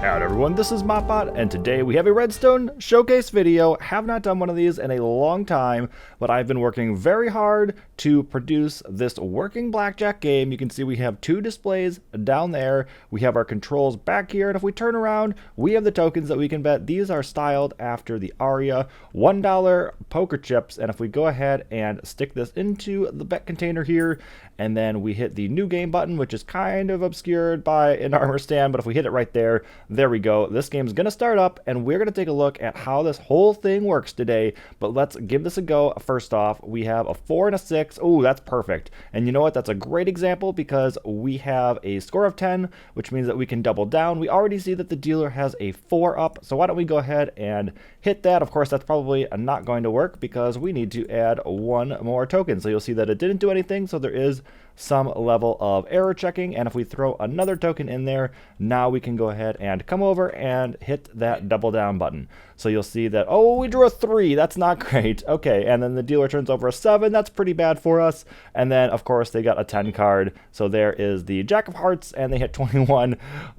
Howdy everyone, this is Mopbot, and today we have a Redstone showcase video. Have not done one of these in a long time, but I've been working very hard to produce this working Blackjack game. You can see we have two displays down there. We have our controls back here, and if we turn around, we have the tokens that we can bet. These are styled after the Aria $1 poker chips, and if we go ahead and stick this into the bet container here, and then we hit the new game button, which is kind of obscured by an armor stand, but if we hit it right there, there we go. This game's going to start up, and we're going to take a look at how this whole thing works today, but let's give this a go. First off, we have a 4 and a 6. Oh, that's perfect. And you know what? That's a great example because we have a score of 10, which means that we can double down. We already see that the dealer has a 4 up, so why don't we go ahead and hit that? Of course, that's probably not going to work because we need to add one more token. So you'll see that it didn't do anything, so there is some level of error checking, and if we throw another token in there, now we can go ahead and come over and hit that double down button. So you'll see that, oh, we drew a 3, that's not great. Okay, and then the dealer turns over a 7, that's pretty bad for us. And then of course they got a 10 card, so there is the Jack of Hearts, and they hit 21,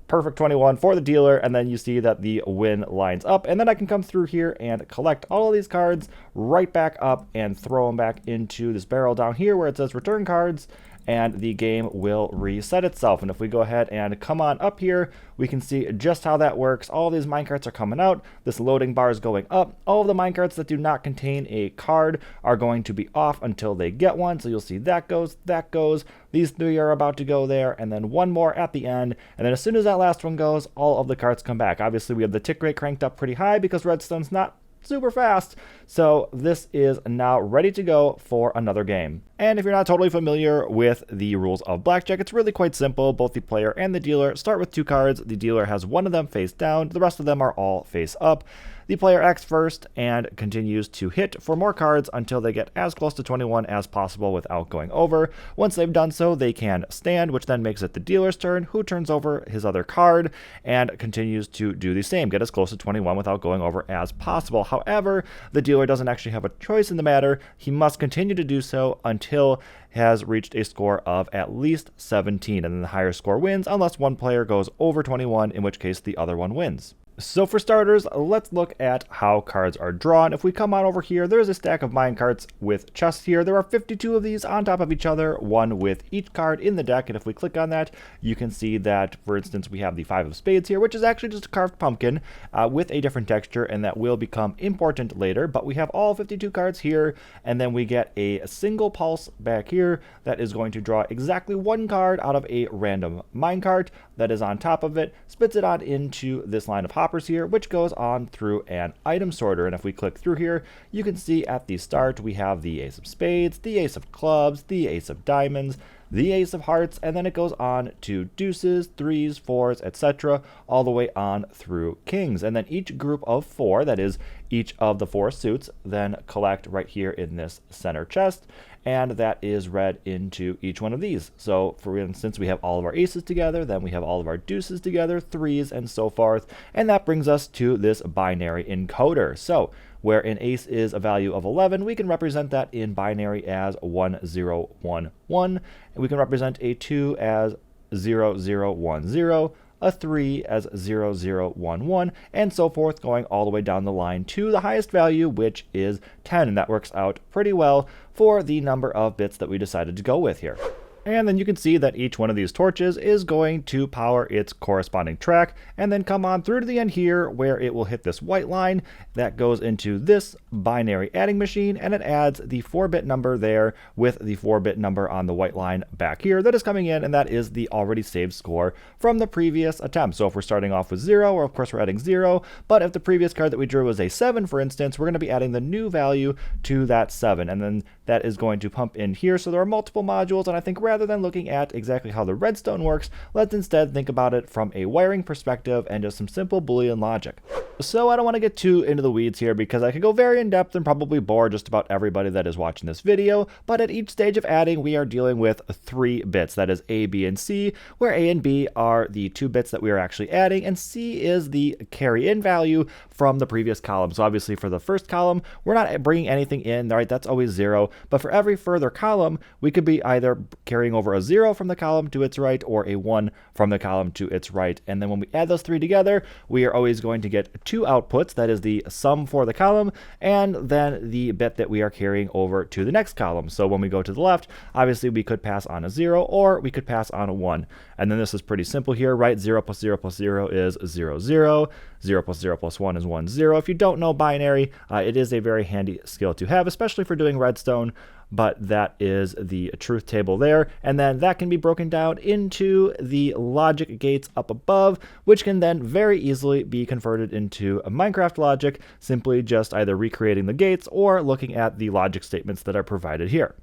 perfect 21 for the dealer, and then you see that the win lines up, and then I can come through here and collect all of these cards right back up and throw them back into this barrel down here where it says return cards, and the game will reset itself. And if we go ahead and come on up here, we can see just how that works. All of these minecarts are coming out. This loading bar is going up. All of the minecarts that do not contain a card are going to be off until they get one. So you'll see that goes, that goes. These 3 are about to go there, and then one more at the end. And then as soon as that last one goes, all of the cards come back. Obviously, we have the tick rate cranked up pretty high because Redstone's not super fast. So this is now ready to go for another game. And if you're not totally familiar with the rules of Blackjack, it's really quite simple. Both the player and the dealer start with 2 cards. The dealer has one of them face down. The rest of them are all face up. The player acts first and continues to hit for more cards until they get as close to 21 as possible without going over. Once they've done so, they can stand, which then makes it the dealer's turn, who turns over his other card and continues to do the same, get as close to 21 without going over as possible. However, the dealer doesn't actually have a choice in the matter. He must continue to do so until has reached a score of at least 17, and then the higher score wins unless one player goes over 21, in which case the other one wins. So for starters, let's look at how cards are drawn. If we come on over here, there's a stack of minecarts with chests here. There are 52 of these on top of each other, one with each card in the deck. And if we click on that, you can see that, for instance, we have the 5 of spades here, which is actually just a carved pumpkin with a different texture, and that will become important later. But we have all 52 cards here, and then we get a single pulse back here that is going to draw exactly 1 card out of a random minecart that is on top of it, spits it on into this line of hoppers here, which goes on through an item sorter. And if we click through here, you can see at the start we have the ace of spades, the ace of clubs, the ace of diamonds, the ace of hearts, and then it goes on to deuces, 3s, 4s, etc., all the way on through kings. And then each group of 4, that is each of the 4 suits, then collect right here in this center chest, and that is read into each one of these. So for instance, we have all of our aces together, then we have all of our deuces together, 3s, and so forth, and that brings us to this binary encoder. So where an ace is a value of 11, we can represent that in binary as 1011, and we can represent a 2 as 0010, a 3 as 0011, and so forth, going all the way down the line to the highest value, which is 10, and that works out pretty well for the number of bits that we decided to go with here. And then you can see that each one of these torches is going to power its corresponding track and then come on through to the end here where it will hit this white line that goes into this binary adding machine, and it adds the 4-bit number there with the 4-bit number on the white line back here that is coming in, and that is the already saved score from the previous attempt. So if we're starting off with 0, or of course we're adding 0, but if the previous card that we drew was a 7, for instance, we're going to be adding the new value to that 7, and then that is going to pump in here. So there are multiple modules, and I think rather than looking at exactly how the Redstone works, let's instead think about it from a wiring perspective and just some simple Boolean logic. So I don't want to get too into the weeds here because I could go very in depth and probably bore just about everybody that is watching this video, but at each stage of adding we are dealing with 3 bits, that is A, B, and C, where A and B are the 2 bits that we are actually adding, and C is the carry in value from the previous column. So obviously for the first column, we're not bringing anything in, right? That's always 0, but for every further column, we could be either carrying carrying over a 0 from the column to its right or a 1 from the column to its right. And then when we add those three together, we are always going to get two outputs. That is the sum for the column and then the bit that we are carrying over to the next column. So when we go to the left, obviously we could pass on a 0 or we could pass on a 1. And then this is pretty simple here, right? 0 plus 0 plus 0 is 0, 0. 0 plus 0 plus 1 is 1, 0. If you don't know binary, it is a very handy skill to have, especially for doing redstone. But that is the truth table there. And then that can be broken down into the logic gates up above, which can then very easily be converted into a Minecraft logic, simply just either recreating the gates or looking at the logic statements that are provided here.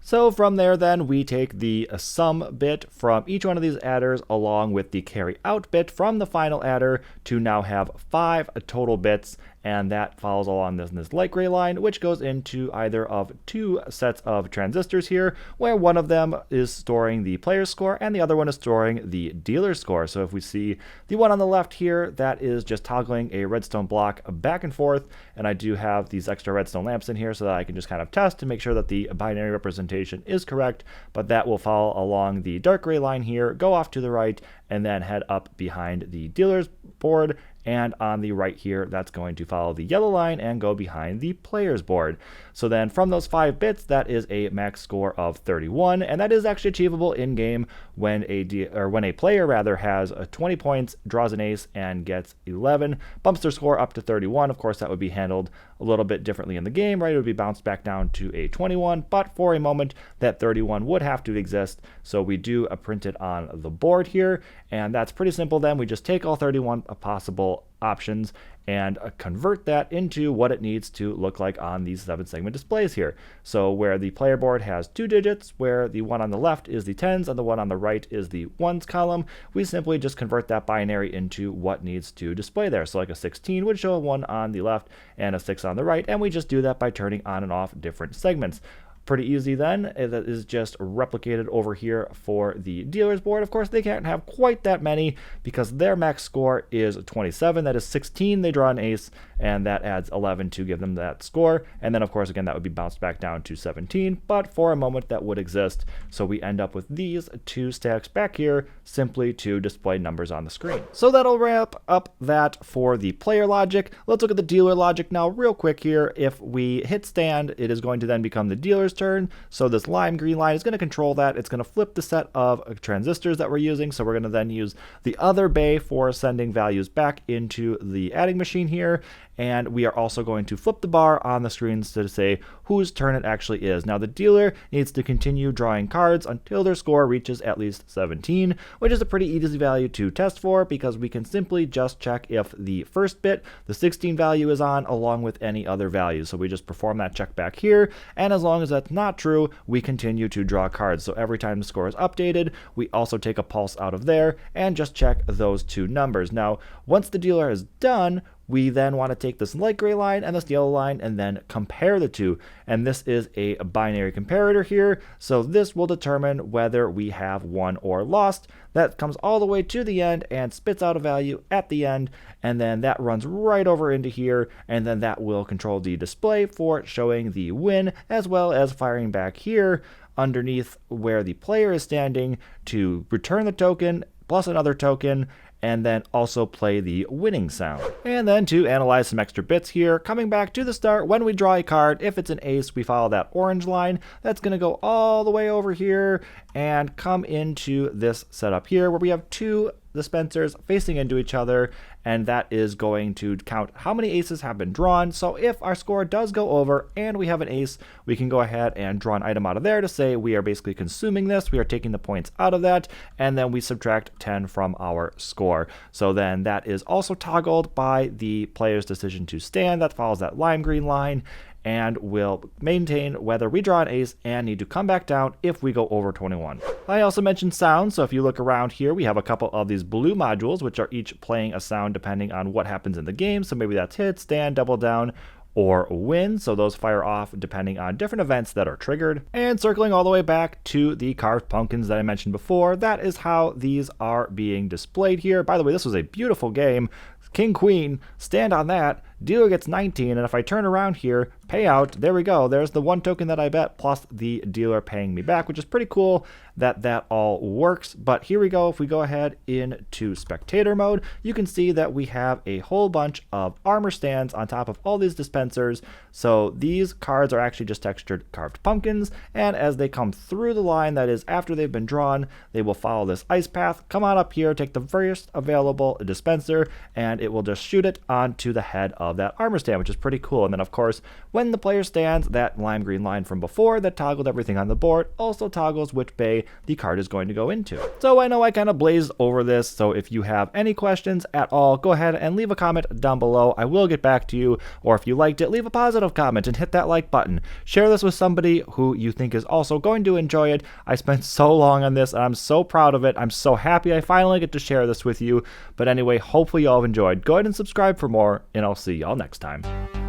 So from there then we take the sum bit from each one of these adders along with the carry out bit from the final adder to now have 5 total bits, and that follows along this light gray line, which goes into either of two sets of transistors here, where one of them is storing the player's score and the other one is storing the dealer's score. So if we see the one on the left here, that is just toggling a redstone block back and forth, and I do have these extra redstone lamps in here so that I can just kind of test to make sure that the binary representation is correct, but that will follow along the dark gray line here, go off to the right, and then head up behind the dealer's board. And on the right here, that's going to follow the yellow line and go behind the player's board. So then from those 5 bits, that is a max score of 31, and that is actually achievable in game when a player has 20 points, draws an ace, and gets 11, bumps their score up to 31. Of course, that would be handled a little bit differently in the game, right? It would be bounced back down to a 21, but for a moment, that 31 would have to exist. So we do print it on the board here, and that's pretty simple then. We just take all 31 possible options and convert that into what it needs to look like on these 7-segment displays here. So where the player board has 2 digits, where the one on the left is the 10s and the one on the right is the 1s column, we simply just convert that binary into what needs to display there. So like a 16 would show a 1 on the left and a 6 on the right, and we just do that by turning on and off different segments. Pretty easy then. That is just replicated over here for the dealer's board. Of course, they can't have quite that many because their max score is 27. That is 16. They draw an ace, and that adds 11 to give them that score. And then, of course, again, that would be bounced back down to 17. But for a moment, that would exist. So we end up with these 2 stacks back here simply to display numbers on the screen. So that'll wrap up that for the player logic. Let's look at the dealer logic now real quick here. If we hit stand, it is going to then become the dealer's turn. So this lime green line is going to control that. It's going to flip the set of transistors that we're using. So we're going to then use the other bay for sending values back into the adding machine here. And we are also going to flip the bar on the screens to say whose turn it actually is. Now the dealer needs to continue drawing cards until their score reaches at least 17, which is a pretty easy value to test for because we can simply just check if the first bit, the 16 value, is on along with any other values. So we just perform that check back here, and as long as that's not true, we continue to draw cards. So every time the score is updated, we also take a pulse out of there and just check those 2 numbers. Now, once the dealer is done, we then want to take this light gray line and this yellow line and then compare the 2. And this is a binary comparator here. So this will determine whether we have won or lost. That comes all the way to the end and spits out a value at the end. And then that runs right over into here. And then that will control the display for showing the win, as well as firing back here underneath where the player is standing to return the token plus another token, and then also play the winning sound. And then to analyze some extra bits here, coming back to the start, when we draw a card, if it's an ace, we follow that orange line. That's going to go all the way over here and come into this setup here where we have 2 dispensers facing into each other, and that is going to count how many aces have been drawn. So if our score does go over and we have an ace, we can go ahead and draw an item out of there to say we are basically consuming this, we are taking the points out of that, and then we subtract 10 from our score. So then that is also toggled by the player's decision to stand. That follows that lime green line and will maintain whether we draw an ace and need to come back down if we go over 21. I also mentioned sound, so if you look around here, we have a couple of these blue modules, which are each playing a sound depending on what happens in the game. So maybe that's hit, stand, double down, or win. So those fire off depending on different events that are triggered. And circling all the way back to the carved pumpkins that I mentioned before, that is how these are being displayed here. By the way, this was a beautiful game. King, queen, stand on that, dealer gets 19, and if I turn around here, payout, there we go. There's the 1 token that I bet plus the dealer paying me back, which is pretty cool that that all works. But here we go. If we go ahead into spectator mode, you can see that we have a whole bunch of armor stands on top of all these dispensers. So these cards are actually just textured carved pumpkins, and as they come through the line, that is after they've been drawn, they will follow this ice path, come on up here, take the first available dispenser, and it will just shoot it onto the head of that armor stand, which is pretty cool. And then of course, when the player stands, that lime green line from before that toggled everything on the board also toggles which bay the card is going to go into. So I know I kind of blazed over this, so if you have any questions at all, go ahead and leave a comment down below. I will get back to you, or if you liked it, leave a positive comment and hit that like button. Share this with somebody who you think is also going to enjoy it. I spent so long on this and I'm so proud of it. I'm so happy I finally get to share this with you. But anyway, hopefully y'all have enjoyed. Go ahead and subscribe for more, and I'll see y'all next time.